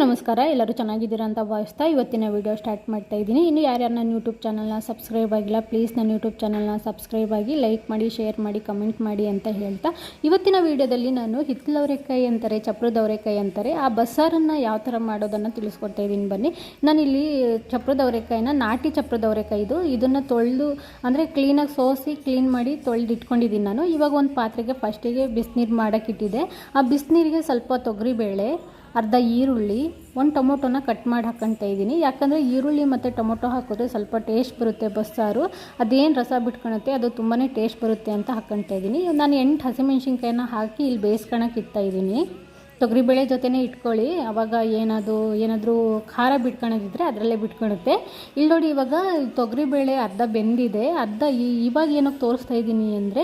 ನಮಸ್ಕಾರ, ಎಲ್ಲರೂ ಚೆನ್ನಾಗಿದ್ದೀರಾ ಅಂತ ಭಾವಿಸ್ತಾ ಇವತ್ತಿನ ವಿಡಿಯೋ ಸ್ಟಾರ್ಟ್ ಮಾಡ್ತಾ ಇದ್ದೀನಿ. ಇನ್ನು ಯಾರ್ಯಾರು ನನ್ನ ಯೂಟ್ಯೂಬ್ ಚಾನಲ್ನ ಸಬ್ಸ್ಕ್ರೈಬ್ ಆಗಿಲ್ಲ, ಪ್ಲೀಸ್ ನನ್ನ ಯೂಟ್ಯೂಬ್ ಚಾನಲ್ನ ಸಬ್ಸ್ಕ್ರೈಬ್ ಆಗಿ, ಲೈಕ್ ಮಾಡಿ, ಶೇರ್ ಮಾಡಿ, ಕಮೆಂಟ್ ಮಾಡಿ ಅಂತ ಹೇಳ್ತಾ ಇವತ್ತಿನ ವಿಡಿಯೋದಲ್ಲಿ ನಾನು ಹಿತ್ತಲವರೆಕಾಯಿ ಅಂತಾರೆ, ಚಪ್ರದವರೆಕಾಯಿ ಅಂತಾರೆ, ಆ ಬಸ್ಸಾರನ್ನು ಯಾವ ಥರ ಮಾಡೋದನ್ನು ತಿಳಿಸ್ಕೊಡ್ತಾ ಇದ್ದೀನಿ. ಬನ್ನಿ, ನಾನಿಲ್ಲಿ ಚಪ್ರದವರೆಕಾಯಿನ ನಾಟಿ ಚಪ್ರದವರೆಕಾಯಿ ಇದನ್ನು ತೊಳೆದು ಅಂದರೆ ಕ್ಲೀನಾಗಿ ಸೋಸಿ ಕ್ಲೀನ್ ಮಾಡಿ ತೊಳೆದು ಇಟ್ಕೊಂಡಿದ್ದೀನಿ ನಾನು. ಇವಾಗ ಒಂದು ಪಾತ್ರೆಗೆ ಫಸ್ಟಿಗೆ ಬಿಸಿನೀರು ಮಾಡೋಕ್ಕಿಟ್ಟಿದೆ. ಆ ಬಿಸಿನೀರಿಗೆ ಸ್ವಲ್ಪ ತೊಗರಿಬೇಳೆ, ಅರ್ಧ ಈರುಳ್ಳಿ, ಒಂದು ಟೊಮೊಟೊನ ಕಟ್ ಮಾಡಿ ಹಾಕ್ಕೊಳ್ತಾ ಇದ್ದೀನಿ. ಯಾಕಂದರೆ ಈರುಳ್ಳಿ ಮತ್ತು ಟೊಮೊಟೊ ಹಾಕಿದ್ರೆ ಸ್ವಲ್ಪ ಟೇಸ್ಟ್ ಬರುತ್ತೆ ಬಸ್ಸಾರು, ಅದೇನು ರಸ ಬಿಟ್ಕೊಳುತ್ತೆ, ಅದು ತುಂಬಾ ಟೇಸ್ಟ್ ಬರುತ್ತೆ ಅಂತ ಹಾಕ್ಕೊಳ್ತಾ ಇದ್ದೀನಿ. ನಾನು 8 ಹಸಿಮೆಣ್ಸಿನ್ಕಾಯಿನ ಹಾಕಿ ಇಲ್ಲಿ ಬೇಯಿಸ್ಕೊಳಕ್ಕೆ ಇಡ್ತಾಯಿದ್ದೀನಿ. ತೊಗರಿಬೇಳೆ ಜೊತೆನೇ ಇಟ್ಕೊಳ್ಳಿ, ಆವಾಗ ಏನಾದರೂ ಖಾರ ಬಿಟ್ಕೊಳೋದಿದ್ರೆ ಅದರಲ್ಲೇ ಬಿಟ್ಕೊಳುತ್ತೆ. ಇಲ್ಲಿ ನೋಡಿ, ಇವಾಗ ತೊಗರಿಬೇಳೆ ಅರ್ಧ ಬೆಂದಿದೆ, ಇವಾಗ ಏನಕ್ಕೆ ತೋರಿಸ್ತಾ ಇದ್ದೀನಿ ಅಂದರೆ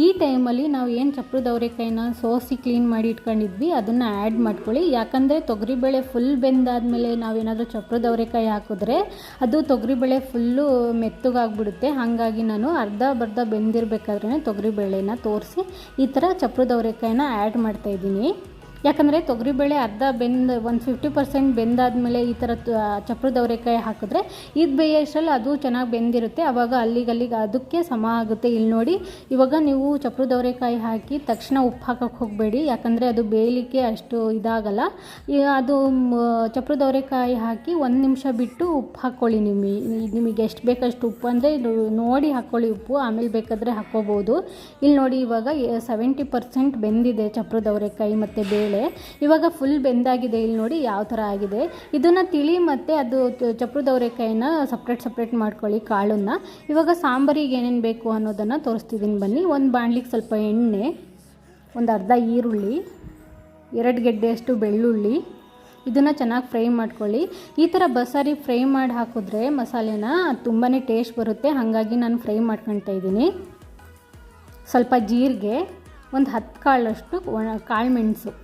ಈ ಟೈಮಲ್ಲಿ ನಾವು ಏನು ಚಪ್ರದವರೆಕಾಯಿನ ಸೋಸಿ ಕ್ಲೀನ್ ಮಾಡಿ ಇಟ್ಕೊಂಡಿದ್ವಿ ಅದನ್ನು ಆ್ಯಡ್ ಮಾಡ್ಕೊಳ್ಳಿ. ಯಾಕಂದರೆ ತೊಗರಿಬೇಳೆ ಫುಲ್ ಬೆಂದಾದಮೇಲೆ ನಾವೇನಾದರೂ ಚಪ್ರದವರೆಕಾಯಿ ಹಾಕಿದ್ರೆ ಅದು ತೊಗರಿಬೇಳೆ ಫುಲ್ಲು ಮೆತ್ತಗಾಗ್ಬಿಡುತ್ತೆ. ಹಾಗಾಗಿ ನಾನು ಅರ್ಧ ಬೆಂದಿರಬೇಕಾದ್ರೆ ತೊಗರಿಬೇಳೆನ ತೋರಿಸಿ ಈ ಥರ ಚಪ್ರದವರೆಕಾಯಿನ ಆ್ಯಡ್ ಮಾಡ್ತಾಯಿದ್ದೀನಿ. ಯಾಕಂದರೆ ತೊಗರಿಬೇಳೆ ಅರ್ಧ ಒಂದು 50% ಬೆಂದಾದಮೇಲೆ ಈ ಥರ ಚಪ್ರದವರೆಕಾಯಿ ಹಾಕಿದ್ರೆ ಇದು ಬೇಯೋಷ್ಟರಲ್ಲಿ ಅದು ಚೆನ್ನಾಗಿ ಬೆಂದಿರುತ್ತೆ, ಆವಾಗ ಅಲ್ಲಿಗೆ ಅದಕ್ಕೆ ಸಮ ಆಗುತ್ತೆ. ಇಲ್ಲಿ ನೋಡಿ, ಇವಾಗ ನೀವು ಚಪ್ರದವರೆಕಾಯಿ ಹಾಕಿ ತಕ್ಷಣ ಉಪ್ಪು ಹಾಕೋಕ್ಕೆ ಹೋಗಬೇಡಿ, ಯಾಕಂದರೆ ಅದು ಬೇಯಲಿಕ್ಕೆ ಅಷ್ಟು ಇದಾಗಲ್ಲ. ಅದು ಚಪ್ರದವರೆಕಾಯಿ ಹಾಕಿ 1 ನಿಮಿಷ ಬಿಟ್ಟು ಉಪ್ಪು ಹಾಕ್ಕೊಳ್ಳಿ. ನಿಮಗೆ ಎಷ್ಟು ಬೇಕಷ್ಟು ಉಪ್ಪು ಅಂದರೆ ನೋಡಿ ಹಾಕ್ಕೊಳ್ಳಿ ಉಪ್ಪು, ಆಮೇಲೆ ಬೇಕಾದರೆ ಹಾಕ್ಕೋಬೋದು. ಇಲ್ಲಿ ನೋಡಿ, ಇವಾಗ 70% ಬೆಂದಿದೆ ಚಪ್ರದವರೆಕಾಯಿ ಮತ್ತು ಬೇಳೆ. ಇವಾಗ ಫುಲ್ ಬೆಂದಾಗಿದೆ. ಇಲ್ಲಿ ನೋಡಿ ಯಾವ ಥರ ಆಗಿದೆ. ಇದನ್ನು ತಿಳಿ ಮತ್ತು ಅದು ಚಪ್ರದವರೆಕಾಯಿನ ಸಪ್ರೇಟ್ ಮಾಡ್ಕೊಳ್ಳಿ ಕಾಳನ್ನು. ಇವಾಗ ಸಾಂಬಾರಿಗೆ ಏನೇನು ಬೇಕು ಅನ್ನೋದನ್ನು ತೋರಿಸ್ತಿದ್ದೀನಿ ಬನ್ನಿ. ಒಂದು ಬಾಣಲಿಗೆ ಸ್ವಲ್ಪ ಎಣ್ಣೆ, ಒಂದು ಅರ್ಧ ಈರುಳ್ಳಿ, 2 ಗೆಡ್ಡೆಯಷ್ಟು ಬೆಳ್ಳುಳ್ಳಿ, ಇದನ್ನು ಚೆನ್ನಾಗಿ ಫ್ರೈ ಮಾಡ್ಕೊಳ್ಳಿ. ಈ ಥರ ಬಸ್ಸಾರಿ ಫ್ರೈ ಮಾಡಿ ಹಾಕಿದ್ರೆ ಮಸಾಲೆನ ತುಂಬಾ ಟೇಸ್ಟ್ ಬರುತ್ತೆ, ಹಾಗಾಗಿ ನಾನು ಫ್ರೈ ಮಾಡ್ಕೊಳ್ತಾ ಇದ್ದೀನಿ. ಸ್ವಲ್ಪ ಜೀರಿಗೆ, ಒಂದು 10 ಕಾಳಷ್ಟು ಕಾಳು ಮೆಣಸು,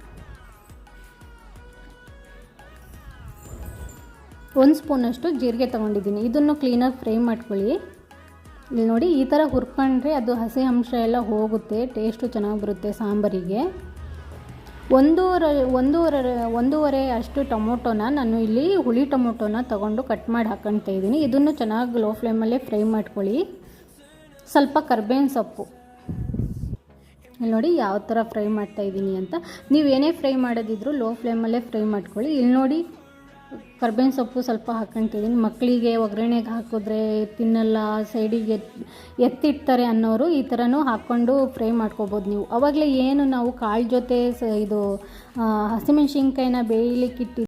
1 ಸ್ಪೂನಷ್ಟು ಜೀರಿಗೆ ತೊಗೊಂಡಿದ್ದೀನಿ. ಇದನ್ನು ಕ್ಲೀನಾಗಿ ಫ್ರೈ ಮಾಡ್ಕೊಳ್ಳಿ. ಇಲ್ಲಿ ನೋಡಿ, ಈ ಥರ ಹುರ್ಕೊಂಡ್ರೆ ಅದು ಹಸಿ ಅಂಶ ಎಲ್ಲ ಹೋಗುತ್ತೆ, ಟೇಸ್ಟು ಚೆನ್ನಾಗಿ ಬರುತ್ತೆ ಸಾಂಬಾರಿಗೆ. ಒಂದೂವರೆ ಅಷ್ಟು ಟೊಮೊಟೊನ ನಾನು ಇಲ್ಲಿ ಹುಳಿ ಟೊಮೊಟೊನ ತೊಗೊಂಡು ಕಟ್ ಮಾಡಿ ಹಾಕ್ಕೊಳ್ತಾ ಇದ್ದೀನಿ. ಇದನ್ನು ಚೆನ್ನಾಗಿ ಲೋ ಫ್ಲೇಮಲ್ಲೇ ಫ್ರೈ ಮಾಡ್ಕೊಳ್ಳಿ. ಸ್ವಲ್ಪ ಕರ್ಬೇವಿನ ಸೊಪ್ಪು, ಇಲ್ಲಿ ನೋಡಿ ಯಾವ ಥರ ಫ್ರೈ ಮಾಡ್ತಾಯಿದ್ದೀನಿ ಅಂತ. ನೀವೇನೇ ಫ್ರೈ ಮಾಡೋದಿದ್ರು ಲೋ ಫ್ಲೇಮಲ್ಲೇ ಫ್ರೈ ಮಾಡ್ಕೊಳ್ಳಿ. ಇಲ್ಲಿ ನೋಡಿ, ಕರ್ಬೇವಿನ ಸೊಪ್ಪು ಸ್ವಲ್ಪ ಹಾಕ್ಕೊಳ್ತಿದ್ದೀನಿ. ಮಕ್ಕಳಿಗೆ ಒಗ್ಗರಣೆಗೆ ಹಾಕಿದ್ರೆ ತಿನ್ನಲ್ಲ, ಸೈಡಿಗೆ ಎತ್ತಿಡ್ತಾರೆ ಅನ್ನೋರು ಈ ಥರನೂ ಹಾಕ್ಕೊಂಡು ಫ್ರೈ ಮಾಡ್ಕೋಬೋದು ನೀವು. ಆವಾಗಲೇ ಏನು ನಾವು ಕಾಳು ಜೊತೆ ಇದು ಹಸಿಮೆಣ್ಸಿನ್ಕಾಯಿನ ಬೇಯಲಿಕ್ಕಿಟ್ಟು